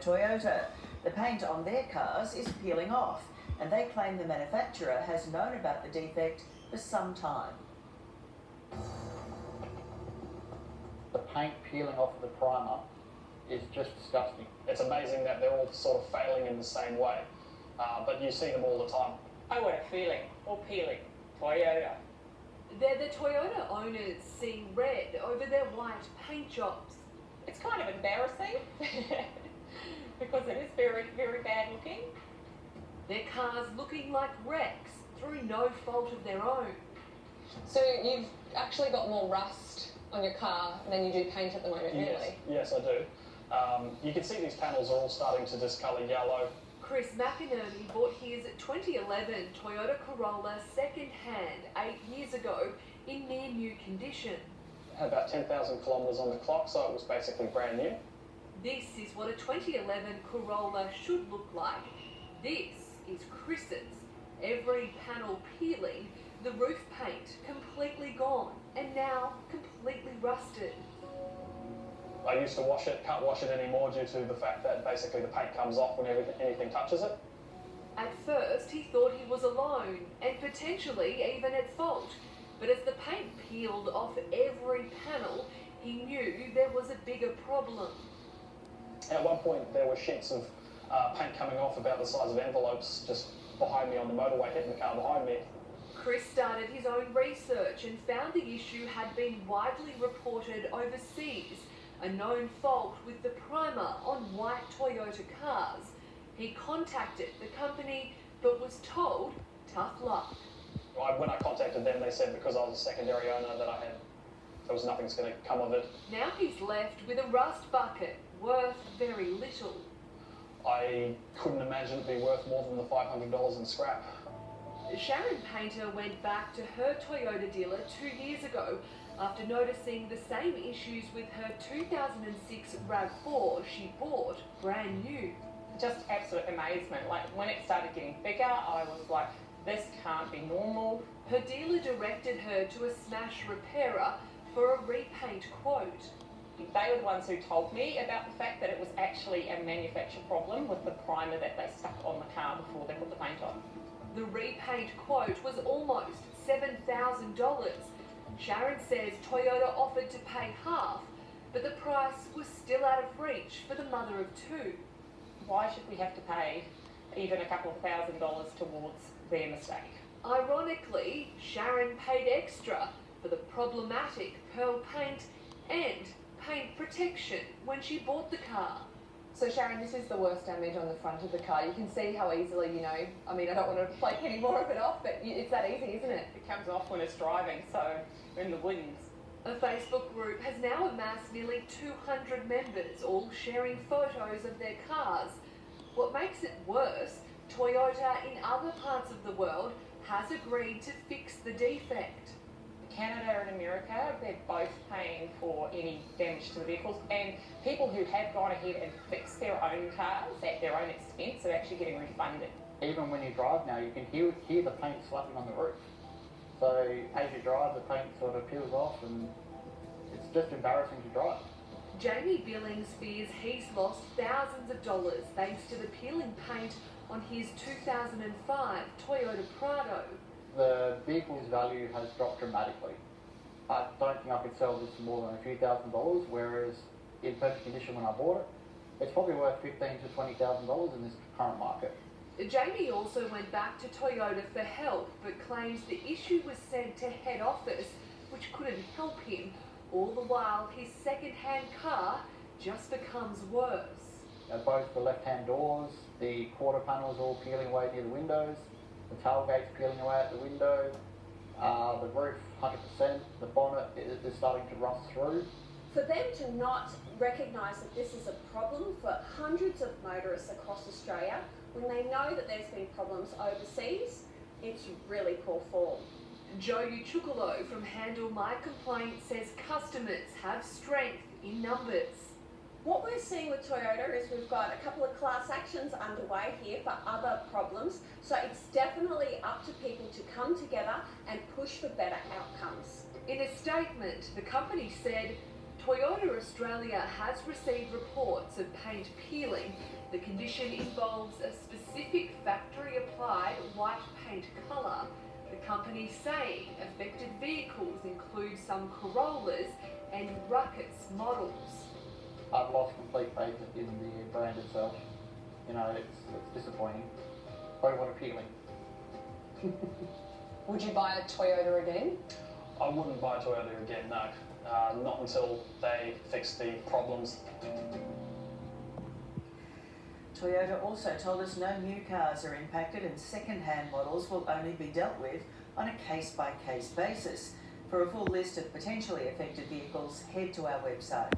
Toyota. The paint on their cars is peeling off, and they claim the manufacturer has known about the defect for some time. The paint peeling off of the primer is just disgusting. It's amazing that they're all sort of failing in the same way, but you see them all the time. Oh, what a feeling. All peeling. Toyota. They're the Toyota owners seeing red over their white paint jobs. It's kind of embarrassing because it is very, very bad looking. Their cars looking like wrecks through no fault of their own. So you've actually got more rust on your car than you do paint at the moment, really? Yes, I do. You can see these panels are all starting to discolour yellow. Chris McInerney bought his 2011 Toyota Corolla second-hand 8 years ago in near new condition. It had about 10,000 kilometres on the clock, so it was basically brand new. This is what a 2011 Corolla should look like. This is Chris's. Every panel peeling, the roof paint completely gone, and now completely rusted. I used to can't wash it anymore due to the fact that basically the paint comes off when anything touches it. At first, he thought he was alone, and potentially even at fault. But as the paint peeled off every panel, he knew there was a bigger problem. At one point, there were sheets of paint coming off about the size of envelopes just behind me on the motorway, hitting the car behind me. Chris started his own research and found the issue had been widely reported overseas, a known fault with the primer on white Toyota cars. He contacted the company but was told, tough luck. When I contacted them, they said because I was a secondary owner that there was nothing's going to come of it. Now he's left with a rust bucket worth very little. I couldn't imagine it'd be worth more than the $500 in scrap. Sharon Painter went back to her Toyota dealer 2 years ago after noticing the same issues with her 2006 RAV4 she bought brand new. Just absolute amazement. Like when it started getting bigger, I was like, this can't be normal. Her dealer directed her to a smash repairer for a repaint quote. They were the ones who told me about the fact that it was actually a manufacturer problem with the primer that they stuck on the car before they put the paint on. The repaint quote was almost $7,000. Sharon says Toyota offered to pay half, but the price was still out of reach for the mother of two. Why should we have to pay even a couple of $1,000s towards their mistake? Ironically, Sharon paid extra for the problematic pearl paint and paint protection when she bought the car. So Sharon, this is the worst damage on the front of the car. You can see how easily, I mean, I don't want to flake any more of it off, but it's that easy, isn't it? It comes off when it's driving, so in the winds. A Facebook group has now amassed nearly 200 members, all sharing photos of their cars. What makes it worse, Toyota in other parts of the world has agreed to fix the defect. Canada and America, they're both paying for any damage to the vehicles, and people who have gone ahead and fixed their own cars at their own expense are actually getting refunded. Even when you drive now, you can hear the paint slapping on the roof. So as you drive, the paint sort of peels off, and it's just embarrassing to drive. Jamie Billings fears he's lost thousands of dollars thanks to the peeling paint on his 2005 Toyota Prado. The vehicle's value has dropped dramatically. I don't think I could sell this for more than a few $1,000s, whereas in perfect condition when I bought it, it's probably worth $15,000 to $20,000 in this current market. Jamie also went back to Toyota for help, but claims the issue was sent to head office, which couldn't help him. All the while, his second-hand car just becomes worse. Both the left-hand doors, the quarter panels all peeling away near the windows, the tailgate's peeling away at the window, the roof 100%, the bonnet is starting to rust through. For them to not recognise that this is a problem for hundreds of motorists across Australia, when they know that there's been problems overseas, it's really poor form. Joe Uchukulo from Handle My Complaint says customers have strength in numbers. What we're seeing with Toyota is we've got a couple of class actions underway here for other problems, so it's definitely up to people to come together and push for better outcomes. In a statement, the company said, Toyota Australia has received reports of paint peeling. The condition involves a specific factory-applied white paint colour. The company saying affected vehicles include some Corollas and Ruckus models. I've lost complete faith in the brand itself. You know, it's disappointing. Oh, what appealing. Would you buy a Toyota again? I wouldn't buy a Toyota again, no. Not until they fix the problems. Toyota also told us no new cars are impacted and second-hand models will only be dealt with on a case-by-case basis. For a full list of potentially affected vehicles, head to our website.